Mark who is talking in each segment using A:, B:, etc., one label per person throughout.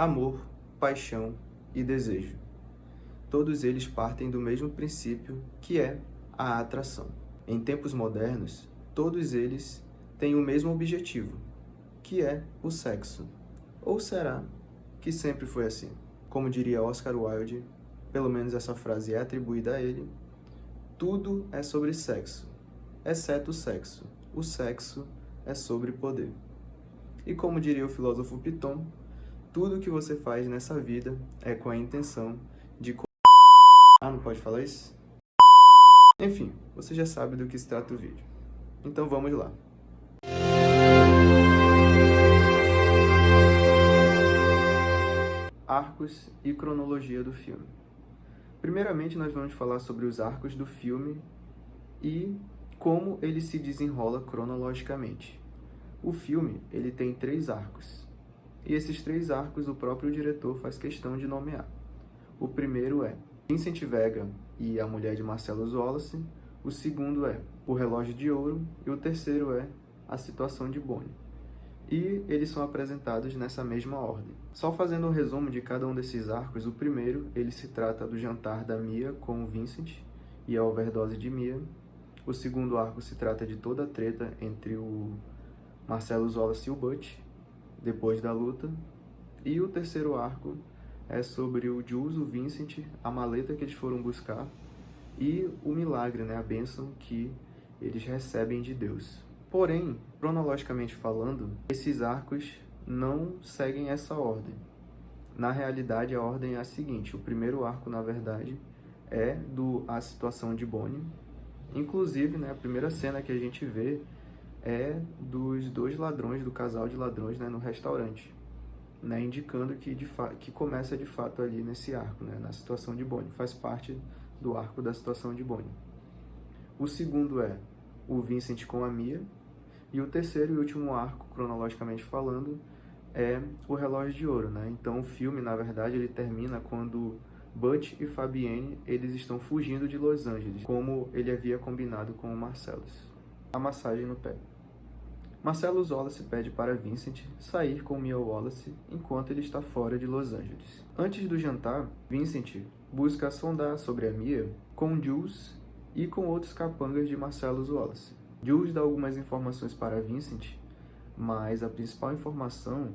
A: amor, paixão e desejo. Todos eles partem do mesmo princípio, que é a atração. Em tempos modernos, todos eles têm o mesmo objetivo, que é o sexo. Ou será que sempre foi assim? Como diria Oscar Wilde, pelo menos essa frase é atribuída a ele, tudo é sobre sexo, exceto o sexo. O sexo é sobre poder. E como diria o filósofo Piton, tudo que você faz nessa vida é com a intenção de... Ah, não pode falar isso? Enfim, você já sabe do que se trata o vídeo. Então vamos lá. Arcos e cronologia do filme. Primeiramente, nós vamos falar sobre os arcos do filme e como ele se desenrola cronologicamente. O filme, ele tem 3 arcos. E esses 3 arcos o próprio diretor faz questão de nomear. O primeiro é Vincent Vega e a mulher de Marcelo Wallace. O segundo é O Relógio de Ouro. E o terceiro é A Situação de Bonnie. E eles são apresentados nessa mesma ordem. Só fazendo um resumo de cada um desses arcos, o primeiro, ele se trata do jantar da Mia com o Vincent e a overdose de Mia. O segundo arco se trata de toda a treta entre o Marcelo Wallace e o Butch, depois da luta. E o terceiro arco é sobre o Jules, o Vincent, a maleta que eles foram buscar e o milagre, a bênção que eles recebem de Deus. Porém, cronologicamente falando, esses arcos não seguem essa ordem. Na realidade, a ordem é a seguinte: o primeiro arco, na verdade, é A Situação de Bonnie. Inclusive, a primeira cena que a gente vê é dos 2 ladrões, do casal de ladrões, no restaurante, indicando que começa de fato ali nesse arco, na Situação de Bonnie, faz parte do arco da Situação de Bonnie. O segundo é o Vincent com a Mia, e o terceiro e último arco, cronologicamente falando, é O Relógio de Ouro, Então o filme, na verdade, ele termina quando Butch e Fabienne, eles estão fugindo de Los Angeles, como ele havia combinado com o Marcellus. A massagem no pé. Marcelo Wallace pede para Vincent sair com Mia Wallace enquanto ele está fora de Los Angeles. Antes do jantar, Vincent busca sondar sobre a Mia com Jules e com outros capangas de Marcelo Wallace. Jules dá algumas informações para Vincent, mas a principal informação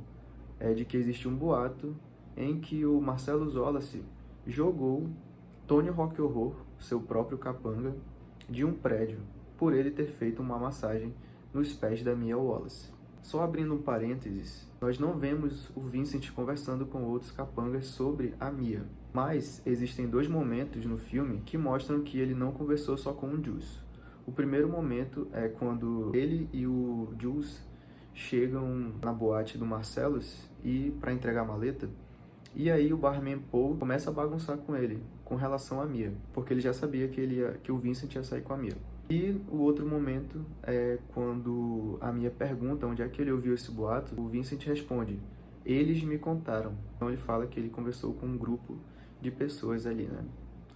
A: é de que existe um boato em que o Marcelo Wallace jogou Tony Rock Horror, seu próprio capanga, de um prédio, por ele ter feito uma massagem nos pés da Mia Wallace. Só abrindo um parênteses, nós não vemos o Vincent conversando com outros capangas sobre a Mia, mas existem 2 momentos no filme que mostram que ele não conversou só com o Jules. O primeiro momento é quando ele e o Jules chegam na boate do Marcellus e para entregar a maleta, e aí o barman Paul começa a bagunçar com ele com relação à Mia, porque ele já sabia que o Vincent ia sair com a Mia. E o outro momento é quando a Mia pergunta onde é que ele ouviu esse boato, o Vincent responde: eles me contaram. Então ele fala que ele conversou com um grupo de pessoas ali,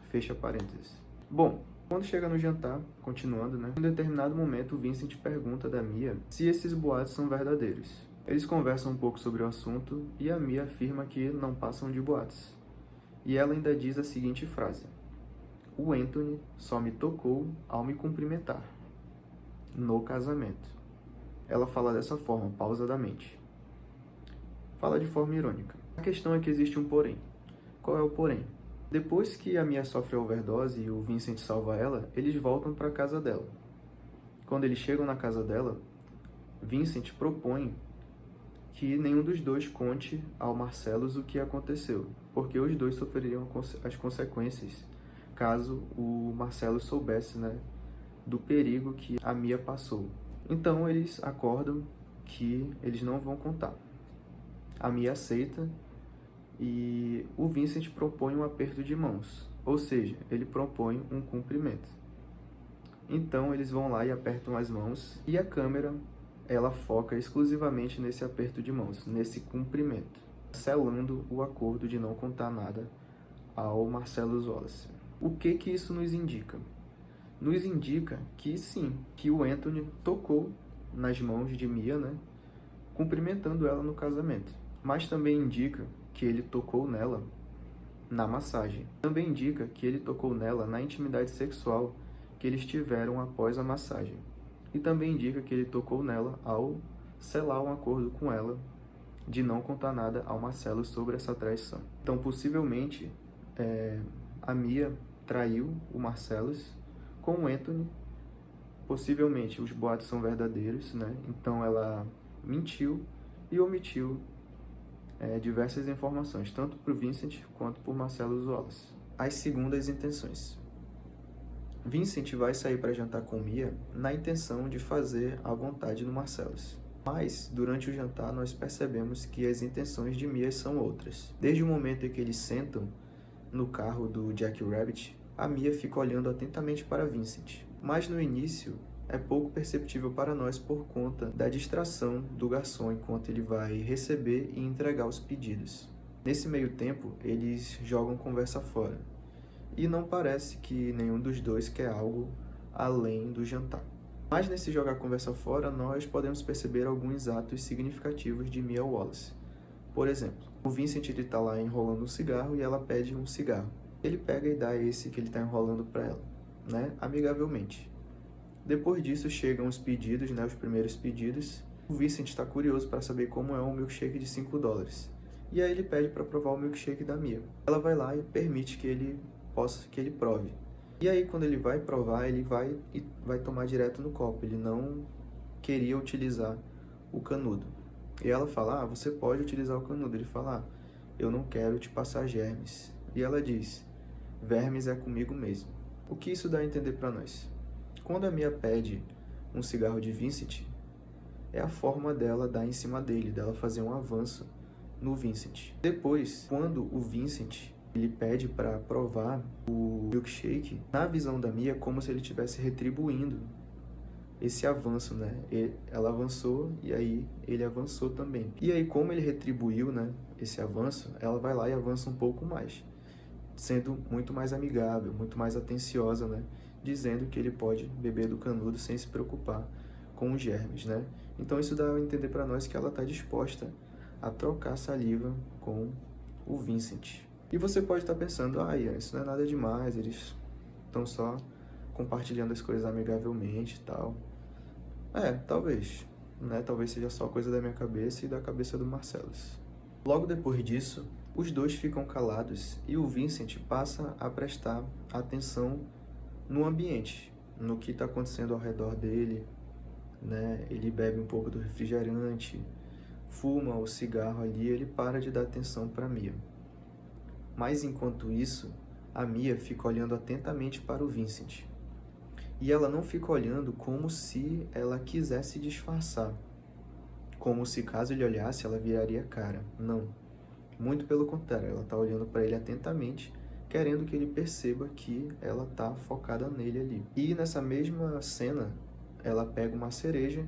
A: Fecha parênteses. Bom, quando chega no jantar, continuando, em determinado momento o Vincent pergunta da Mia se esses boatos são verdadeiros. Eles conversam um pouco sobre o assunto e a Mia afirma que não passam de boatos. E ela ainda diz a seguinte frase: o Anthony só me tocou ao me cumprimentar no casamento. Ela fala dessa forma, pausadamente. Fala de forma irônica. A questão é que existe um porém. Qual é o porém? Depois que a Mia sofre a overdose e o Vincent salva ela, eles voltam para a casa dela. Quando eles chegam na casa dela, Vincent propõe que nenhum dos dois conte ao Marcellus o que aconteceu, porque os dois sofreriam as consequências caso o Marcelo soubesse, do perigo que a Mia passou. Então eles acordam que eles não vão contar. A Mia aceita e o Vincent propõe um aperto de mãos, ou seja, ele propõe um cumprimento. Então eles vão lá e apertam as mãos e a câmera, ela foca exclusivamente nesse aperto de mãos, nesse cumprimento, selando o acordo de não contar nada ao Marcelo Wallace. O que isso nos indica? Nos indica que sim, que o Anthony tocou nas mãos de Mia, cumprimentando ela no casamento. Mas também indica que ele tocou nela na massagem. Também indica que ele tocou nela na intimidade sexual que eles tiveram após a massagem. E também indica que ele tocou nela ao selar um acordo com ela de não contar nada ao Marcelo sobre essa traição. Então, possivelmente, a Mia traiu o Marcellus com o Anthony. Possivelmente, os boatos são verdadeiros, né? Então, ela mentiu e omitiu diversas informações, tanto para o Vincent quanto para o Marcellus Wallace. As segundas intenções. Vincent vai sair para jantar com Mia na intenção de fazer a vontade no Marcellus. Mas, durante o jantar, nós percebemos que as intenções de Mia são outras. Desde o momento em que eles sentam no carro do Jack Rabbit, a Mia fica olhando atentamente para Vincent. Mas no início, é pouco perceptível para nós por conta da distração do garçom enquanto ele vai receber e entregar os pedidos. Nesse meio tempo, eles jogam conversa fora. E não parece que nenhum dos dois quer algo além do jantar. Mas nesse jogar conversa fora, nós podemos perceber alguns atos significativos de Mia Wallace. Por exemplo, o Vincent está lá enrolando um cigarro e ela pede um cigarro. Ele pega e dá esse que ele está enrolando para ela, né, amigavelmente. Depois disso chegam os pedidos, né, os primeiros pedidos. O Vincent está curioso para saber como é um milkshake de $5. E aí ele pede para provar o milkshake da Mia. Ela vai lá e permite que ele prove. E aí, quando ele vai provar, ele vai tomar direto no copo. Ele não queria utilizar o canudo. E ela fala, você pode utilizar o canudo. Ele fala, eu não quero te passar germes. E ela diz, vermes é comigo mesmo. O que isso dá a entender para nós? Quando a Mia pede um cigarro de Vincent, é a forma dela dar em cima dele, dela fazer um avanço no Vincent. Depois, quando o Vincent ele pede para provar o milkshake, na visão da Mia, é como se ele estivesse retribuindo esse avanço, né? Ela avançou e aí ele avançou também. E aí, como ele retribuiu, né, esse avanço, ela vai lá e avança um pouco mais, sendo muito mais amigável, muito mais atenciosa, né? Dizendo que ele pode beber do canudo sem se preocupar com os germes, né? Então isso dá a entender para nós que ela está disposta a trocar saliva com o Vincent. E você pode estar pensando, Ian, isso não é nada demais, eles estão só compartilhando as coisas amigavelmente e tal. Talvez, né? Talvez seja só coisa da minha cabeça e da cabeça do Marcellus. Logo depois disso, os dois ficam calados e o Vincent passa a prestar atenção no ambiente, no que está acontecendo ao redor dele, né? Ele bebe um pouco do refrigerante, fuma o cigarro ali, ele para de dar atenção para Mia. Mas enquanto isso, a Mia fica olhando atentamente para o Vincent. E ela não fica olhando como se ela quisesse disfarçar, como se caso ele olhasse ela viraria a cara. Não. Muito pelo contrário, ela está olhando para ele atentamente, querendo que ele perceba que ela está focada nele ali. E nessa mesma cena, ela pega uma cereja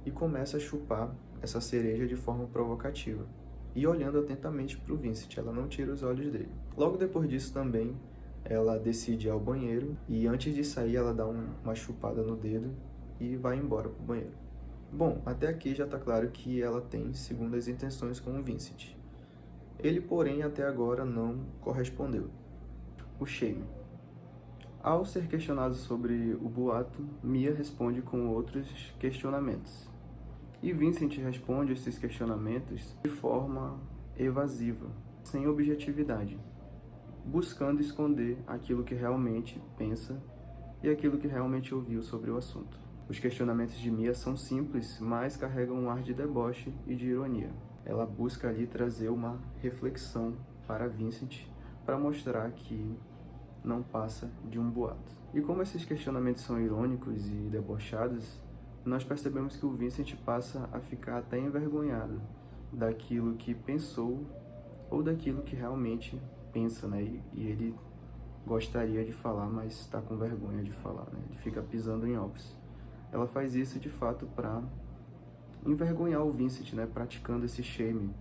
A: e começa a chupar essa cereja de forma provocativa. E olhando atentamente para o Vincent, ela não tira os olhos dele. Logo depois disso também, ela decide ir ao banheiro e antes de sair ela dá uma chupada no dedo e vai embora para o banheiro. Bom, até aqui já está claro que ela tem segundas intenções com o Vincent. Ele, porém, até agora não correspondeu. O shame. Ao ser questionado sobre o boato, Mia responde com outros questionamentos. E Vincent responde esses questionamentos de forma evasiva, sem objetividade, buscando esconder aquilo que realmente pensa e aquilo que realmente ouviu sobre o assunto. Os questionamentos de Mia são simples, mas carregam um ar de deboche e de ironia. Ela busca ali trazer uma reflexão para Vincent, para mostrar que não passa de um boato. E como esses questionamentos são irônicos e debochados, nós percebemos que o Vincent passa a ficar até envergonhado daquilo que pensou ou daquilo que realmente pensa, né? E ele gostaria de falar, mas está com vergonha de falar, né? Ele fica pisando em ovos. Ela faz isso de fato para envergonhar o Vincent, né? Praticando esse shame,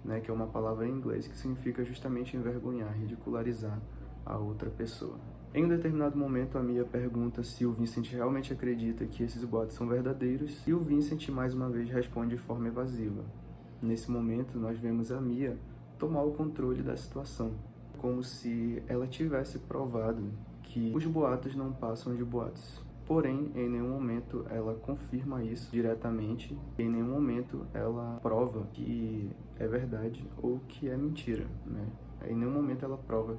A: né? Que é uma palavra em inglês que significa justamente envergonhar, ridicularizar a outra pessoa. Em um determinado momento, a Mia pergunta se o Vincent realmente acredita que esses boatos são verdadeiros, e o Vincent, mais uma vez, responde de forma evasiva. Nesse momento, nós vemos a Mia tomar o controle da situação, como se ela tivesse provado que os boatos não passam de boatos. Porém, em nenhum momento ela confirma isso diretamente, em nenhum momento ela prova que é verdade ou que é mentira, né? Em nenhum momento ela prova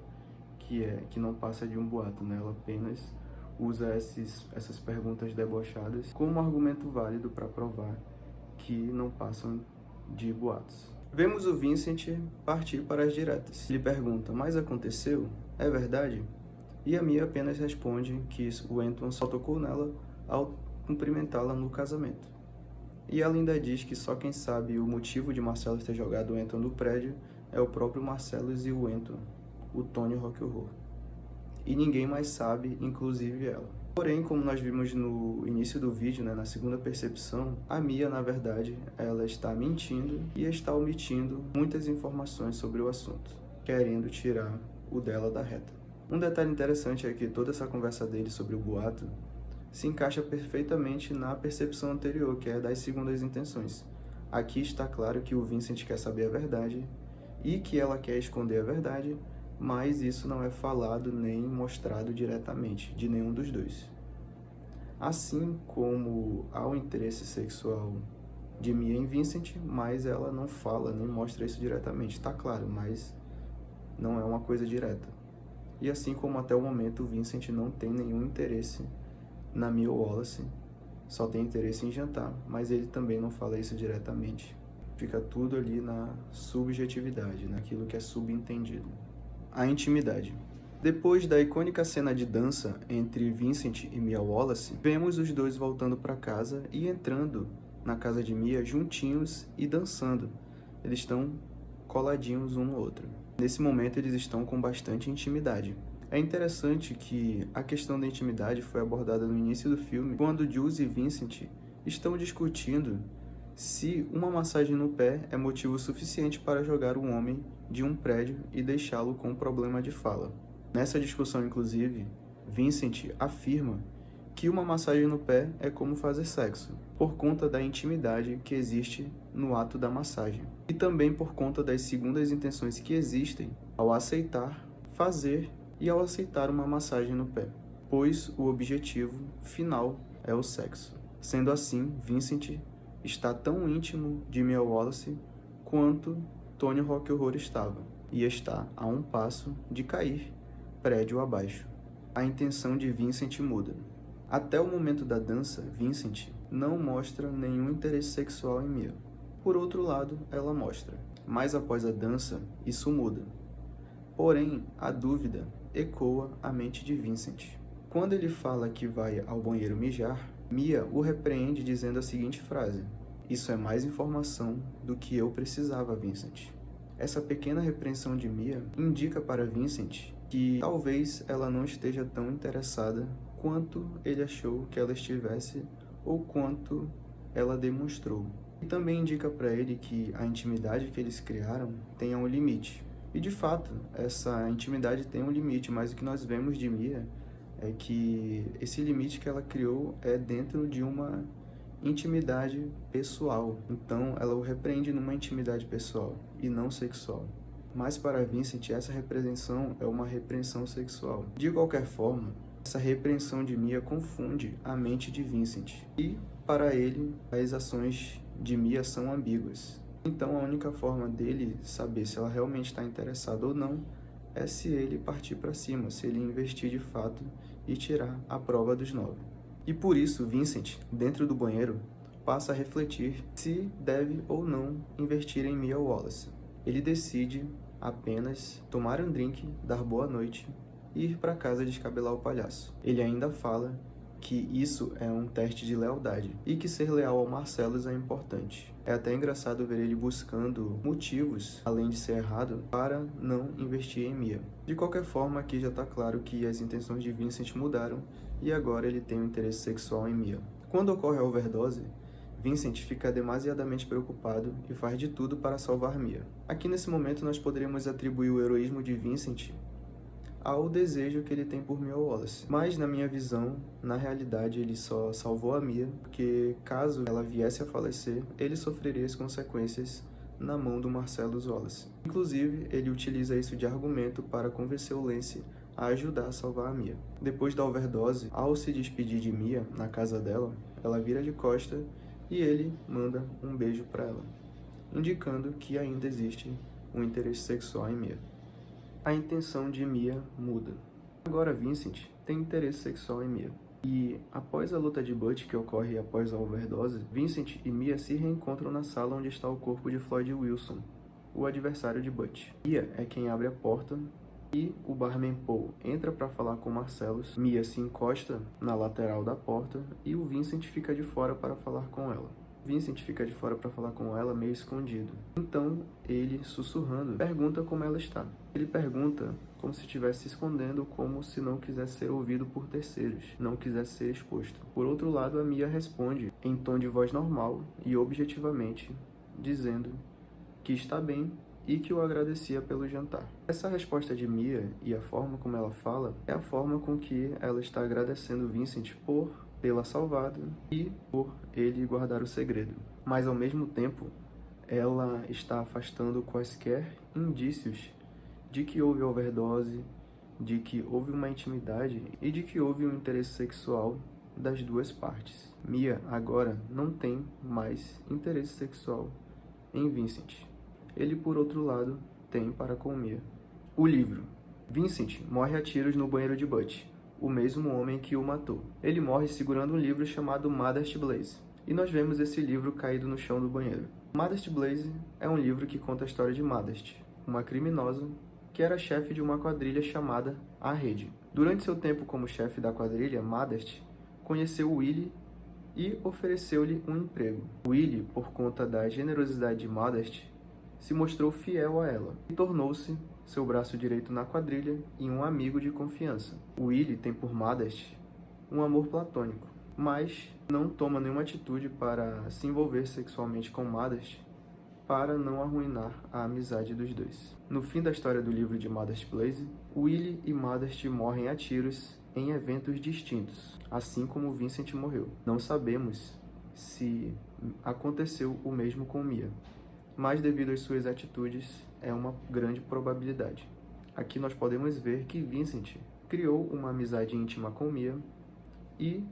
A: que não passa de um boato, né? Ela apenas usa essas perguntas debochadas como argumento válido para provar que não passam de boatos. Vemos o Vincent partir para as diretas. Ele pergunta, mas aconteceu? É verdade? E a Mia apenas responde que o Anton só tocou nela ao cumprimentá-la no casamento. E ela ainda diz que só quem sabe o motivo de Marcellus ter jogado o Anton do prédio é o próprio Marcellus e o Anton, o Tony Rock Horror. E ninguém mais sabe, inclusive ela. Porém, como nós vimos no início do vídeo, né, na segunda percepção, a Mia, na verdade, ela está mentindo e está omitindo muitas informações sobre o assunto, querendo tirar o dela da reta. Um detalhe interessante é que toda essa conversa dele sobre o boato se encaixa perfeitamente na percepção anterior, que é das segundas intenções. Aqui está claro que o Vincent quer saber a verdade e que ela quer esconder a verdade, mas isso não é falado nem mostrado diretamente de nenhum dos dois. Assim como há o interesse sexual de Mia em Vincent, mas ela não fala nem mostra isso diretamente. Está claro, mas não é uma coisa direta. E assim como até o momento o Vincent não tem nenhum interesse na Mia Wallace, só tem interesse em jantar, mas ele também não fala isso diretamente. Fica tudo ali na subjetividade, naquilo que é subentendido. A intimidade. Depois da icônica cena de dança entre Vincent e Mia Wallace, vemos os dois voltando para casa e entrando na casa de Mia juntinhos e dançando. Eles estão coladinhos um no outro. Nesse momento eles estão com bastante intimidade. É interessante que a questão da intimidade foi abordada no início do filme, quando Jules e Vincent estão discutindo se uma massagem no pé é motivo suficiente para jogar um homem de um prédio e deixá-lo com problema de fala. Nessa discussão, inclusive, Vincent afirma que uma massagem no pé é como fazer sexo, por conta da intimidade que existe no ato da massagem, e também por conta das segundas intenções que existem ao aceitar, fazer e ao aceitar uma massagem no pé, pois o objetivo final é o sexo. Sendo assim, Vincent está tão íntimo de Mia Wallace quanto Tony Rock Horror estava, e está a um passo de cair prédio abaixo. A intenção de Vincent muda. Até o momento da dança, Vincent não mostra nenhum interesse sexual em Mia. Por outro lado, ela mostra. Mas após a dança, isso muda. Porém, a dúvida ecoa a mente de Vincent. Quando ele fala que vai ao banheiro mijar, Mia o repreende dizendo a seguinte frase: "Isso é mais informação do que eu precisava, Vincent." Essa pequena repreensão de Mia indica para Vincent que talvez ela não esteja tão interessada quanto ele achou que ela estivesse ou quanto ela demonstrou. E também indica para ele que a intimidade que eles criaram tenha um limite. E de fato, essa intimidade tem um limite, mas o que nós vemos de Mia é que esse limite que ela criou é dentro de uma intimidade pessoal. Então, ela o repreende numa intimidade pessoal e não sexual. Mas para Vincent, essa repreensão é uma repreensão sexual. De qualquer forma, essa repreensão de Mia confunde a mente de Vincent. E, para ele, as ações de Mia são ambíguas. Então, a única forma dele saber se ela realmente está interessada ou não é se ele partir para cima, se ele investir de fato e tirar a prova dos 9. E por isso, Vincent, dentro do banheiro, passa a refletir se deve ou não investir em Mia Wallace. Ele decide apenas tomar um drink, dar boa noite e ir para casa descabelar o palhaço. Ele ainda fala que isso é um teste de lealdade e que ser leal ao Marcellus é importante. É até engraçado ver ele buscando motivos, além de ser errado, para não investir em Mia. De qualquer forma, aqui já está claro que as intenções de Vincent mudaram e agora ele tem um interesse sexual em Mia. Quando ocorre a overdose, Vincent fica demasiadamente preocupado e faz de tudo para salvar Mia. Aqui nesse momento nós poderíamos atribuir o heroísmo de Vincent ao desejo que ele tem por Mia Wallace. Mas, na minha visão, na realidade, ele só salvou a Mia porque, caso ela viesse a falecer, ele sofreria as consequências na mão do Marcellus Wallace. Inclusive, ele utiliza isso de argumento para convencer o Lance a ajudar a salvar a Mia. Depois da overdose, ao se despedir de Mia na casa dela, ela vira de costa e ele manda um beijo para ela, indicando que ainda existe um interesse sexual em Mia. A intenção de Mia muda. Agora Vincent tem interesse sexual em Mia. E após a luta de Butch, que ocorre após a overdose, Vincent e Mia se reencontram na sala onde está o corpo de Floyd Wilson, o adversário de Butch. Mia é quem abre a porta e o barman Paul entra para falar com Marcellus. Mia se encosta na lateral da porta e o Vincent fica de fora para falar com ela. Vincent fica de fora para falar com ela meio escondido. Então, ele, sussurrando, pergunta como ela está. Ele pergunta como se estivesse se escondendo, como se não quisesse ser ouvido por terceiros, não quisesse ser exposto. Por outro lado, a Mia responde em tom de voz normal e objetivamente, dizendo que está bem e que o agradecia pelo jantar. Essa resposta de Mia e a forma como ela fala é a forma com que ela está agradecendo Vincent por tê-la salvado e por ele guardar o segredo. Mas ao mesmo tempo, ela está afastando quaisquer indícios de que houve overdose, de que houve uma intimidade e de que houve um interesse sexual das duas partes. Mia agora não tem mais interesse sexual em Vincent. Ele, por outro lado, tem para com Mia. O livro. Vincent morre a tiros no banheiro de Butch, o mesmo homem que o matou. Ele morre segurando um livro chamado Modest Blaze, e nós vemos esse livro caído no chão do banheiro. Modest Blaze é um livro que conta a história de Modest, uma criminosa que era chefe de uma quadrilha chamada A Rede. Durante seu tempo como chefe da quadrilha, Modest conheceu Willie e ofereceu-lhe um emprego. Willie, por conta da generosidade de Modest, se mostrou fiel a ela e tornou-se seu braço direito na quadrilha e um amigo de confiança. Willie tem por Modest um amor platônico, mas não toma nenhuma atitude para se envolver sexualmente com Modest para não arruinar a amizade dos dois. No fim da história do livro de Modest Blaze, Willie e Modest morrem a tiros em eventos distintos, assim como Vincent morreu. Não sabemos se aconteceu o mesmo com Mia, mas devido às suas atitudes, é uma grande probabilidade. Aqui nós podemos ver que Vincent criou uma amizade íntima com Mia e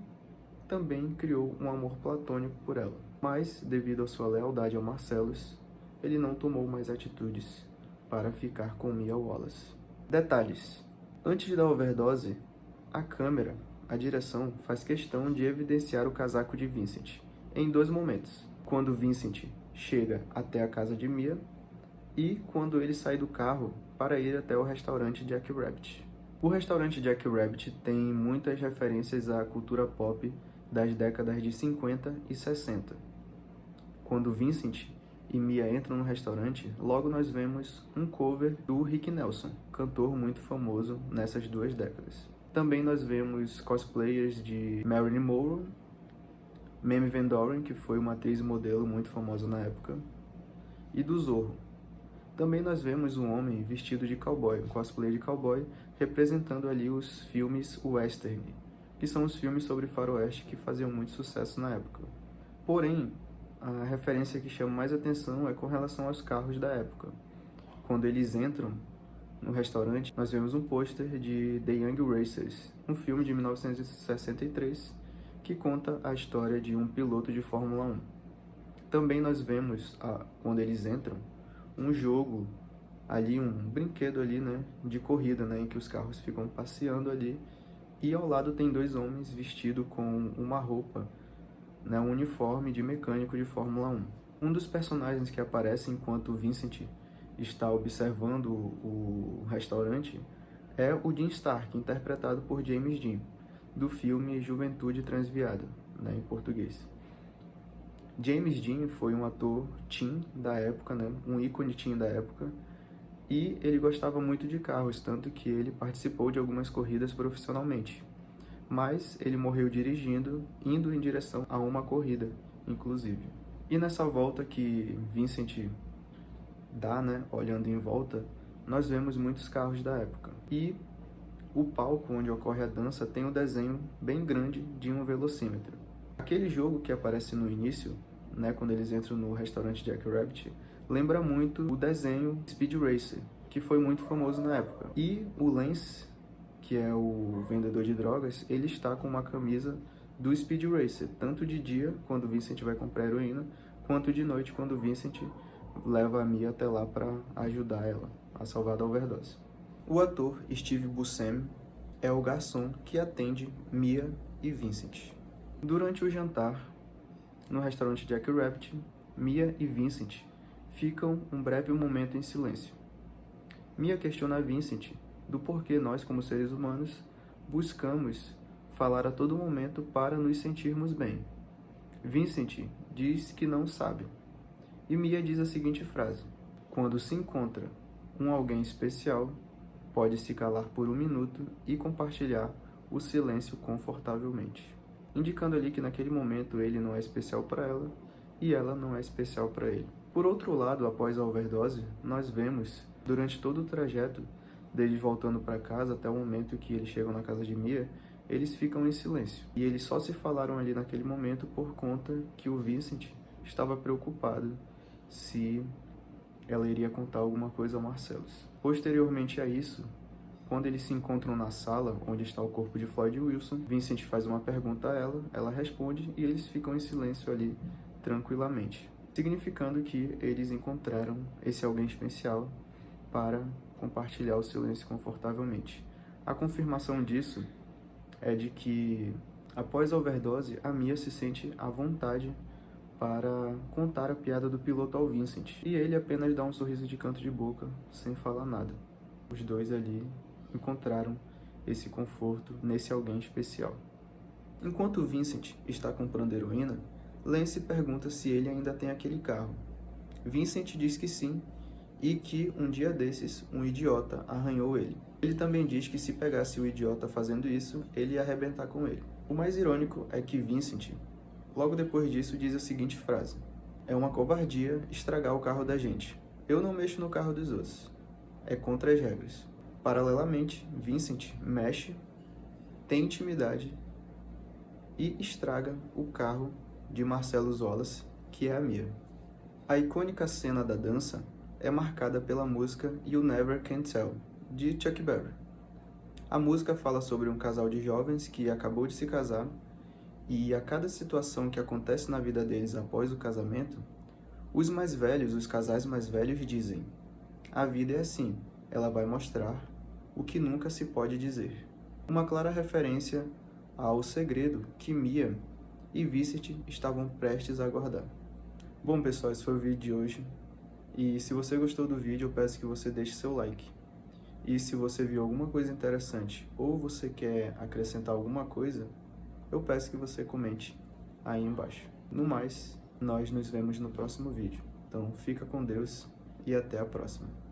A: também criou um amor platônico por ela. Mas, devido à sua lealdade ao Marcellus, ele não tomou mais atitudes para ficar com Mia Wallace. Detalhes. Antes da overdose, a câmera, a direção, faz questão de evidenciar o casaco de Vincent em dois momentos. Quando Vincent chega até a casa de Mia e quando ele sai do carro para ir até o restaurante Jack Rabbit. O restaurante Jack Rabbit tem muitas referências à cultura pop das décadas de 50 e 60. Quando Vincent e Mia entram no restaurante, logo nós vemos um cover do Rick Nelson, cantor muito famoso nessas duas décadas. Também nós vemos cosplayers de Marilyn Monroe, Mamie Van Doren, que foi uma atriz e modelo muito famosa na época, e do Zorro. Também nós vemos um homem vestido de cowboy, um cosplay de cowboy, representando ali os filmes western, que são os filmes sobre faroeste que faziam muito sucesso na época. Porém, a referência que chama mais atenção é com relação aos carros da época. Quando eles entram no restaurante, nós vemos um pôster de The Young Racers, um filme de 1963 que conta a história de um piloto de Fórmula 1. Também nós vemos, quando eles entram, um jogo ali, um brinquedo ali, né, de corrida, né, em que os carros ficam passeando ali, e ao lado tem dois homens vestidos com uma roupa, né, um uniforme de mecânico de Fórmula 1. Um dos personagens que aparece enquanto Vincent está observando o restaurante é o Dean Stark, interpretado por James Dean, do filme Juventude Transviada, né, em português. James Dean foi um ator teen da época, né, um ícone teen da época, e ele gostava muito de carros, tanto que ele participou de algumas corridas profissionalmente. Mas ele morreu dirigindo, indo em direção a uma corrida, inclusive. E nessa volta que Vincent dá, né, olhando em volta, nós vemos muitos carros da época. E o palco onde ocorre a dança tem um desenho bem grande de um velocímetro. Aquele jogo que aparece no início, né, quando eles entram no restaurante Jack Rabbit, lembra muito o desenho Speed Racer, que foi muito famoso na época. E o Lance, que é o vendedor de drogas, ele está com uma camisa do Speed Racer, tanto de dia, quando o Vincent vai comprar heroína, quanto de noite, quando o Vincent leva a Mia até lá para ajudar ela a salvar da overdose. O ator Steve Buscemi é o garçom que atende Mia e Vincent. Durante o jantar, no restaurante Jack Rabbit, Mia e Vincent ficam um breve momento em silêncio. Mia questiona Vincent do porquê nós, como seres humanos, buscamos falar a todo momento para nos sentirmos bem. Vincent diz que não sabe. E Mia diz a seguinte frase: quando se encontra um alguém especial, pode se calar por um minuto e compartilhar o silêncio confortavelmente. Indicando ali que naquele momento ele não é especial para ela e ela não é especial para ele. Por outro lado, após a overdose, nós vemos, durante todo o trajeto deles voltando para casa até o momento que eles chegam na casa de Mia, eles ficam em silêncio. E eles só se falaram ali naquele momento por conta que o Vincent estava preocupado se ela iria contar alguma coisa ao Marcellus. Posteriormente a isso, quando eles se encontram na sala onde está o corpo de Floyd Wilson, Vincent faz uma pergunta a ela, ela responde e eles ficam em silêncio ali tranquilamente, significando que eles encontraram esse alguém especial para compartilhar o silêncio confortavelmente. A confirmação disso é de que, após a overdose, a Mia se sente à vontade para contar a piada do piloto ao Vincent, e ele apenas dá um sorriso de canto de boca, sem falar nada. Os dois ali encontraram esse conforto nesse alguém especial. Enquanto Vincent está comprando heroína, Lance pergunta se ele ainda tem aquele carro. Vincent diz que sim, e que um dia desses um idiota arranhou ele. Ele também diz que se pegasse o idiota fazendo isso, ele ia arrebentar com ele. O mais irônico é que Vincent, logo depois disso, diz a seguinte frase: é uma covardia estragar o carro da gente. Eu não mexo no carro dos outros. É contra as regras. Paralelamente, Vincent mexe, tem intimidade e estraga o carro de Marcellus Wallace, que é a Mia. A icônica cena da dança é marcada pela música You Never Can Tell, de Chuck Berry. A música fala sobre um casal de jovens que acabou de se casar e a cada situação que acontece na vida deles após o casamento, os mais velhos, os casais mais velhos dizem: a vida é assim, ela vai mostrar o que nunca se pode dizer. Uma clara referência ao segredo que Mia e Vincent estavam prestes a guardar. Bom, pessoal, esse foi o vídeo de hoje. E se você gostou do vídeo, eu peço que você deixe seu like. E se você viu alguma coisa interessante ou você quer acrescentar alguma coisa, eu peço que você comente aí embaixo. No mais, nós nos vemos no próximo vídeo. Então, fica com Deus e até a próxima.